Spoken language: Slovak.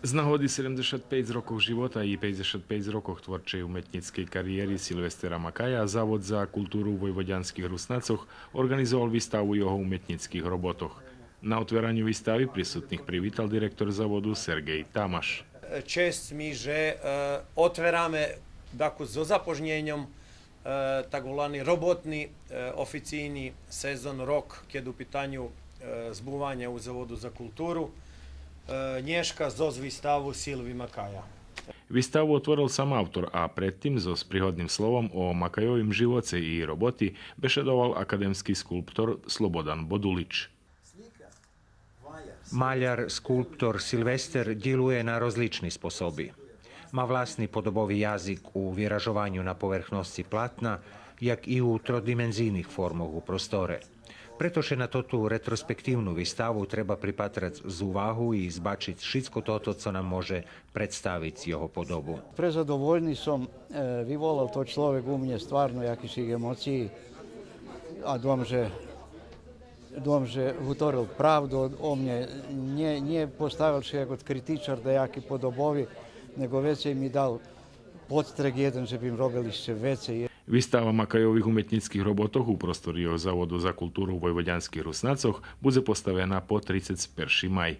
Z nahody 75 rokov života i 55 rokov tvorčej umetnickej kariéry Silvestera Makaja Závod za kultúru v Vojvodianskych Rusnacoch organizoval výstavu jeho umetnických robotoch. Na otváraniu výstavy prisutných privítal direktor závodu Sergej Tamaš. Čest mi, že otveráme so zapožnjenjem takozvani robotni oficijni sezon rok, keď u pitanju zbuvanja u Zavodu za kulturu. Nješka zoz výstavu Silvi Makaja. Výstavu otvoril sam autor, a predtým so príhodným slovom o Makajovým živote i roboti bešedoval akademský skulptor Slobodan Bodulić. Maľar, skulptor Silvester djeluje na rozlični sposobi. Má vlastni podobový jazyk u vyražovanju na povrchnosti platna, jak i u trodimenzijnih formoch u prostore. Pretože na tú retrospektívnu výstavu treba pripatrať z úvahu i zbačiť všetko toto, co nám môže predstaviť jeho podobu. Prezadovoljni som vyvolal to človek u mne stvarno jakýších emocij a dom, že utoril pravdu o mne. Nie postavil še ako kritičar da jaký podobovi, nego vecej mi dal podstrek jeden, že by im robili ešte vecej. Výstava Makajových umetnických robotoch u prostorieho Závodu za kultúru v Vojvodianskych Rusnacoch bude postavená po 31. maj.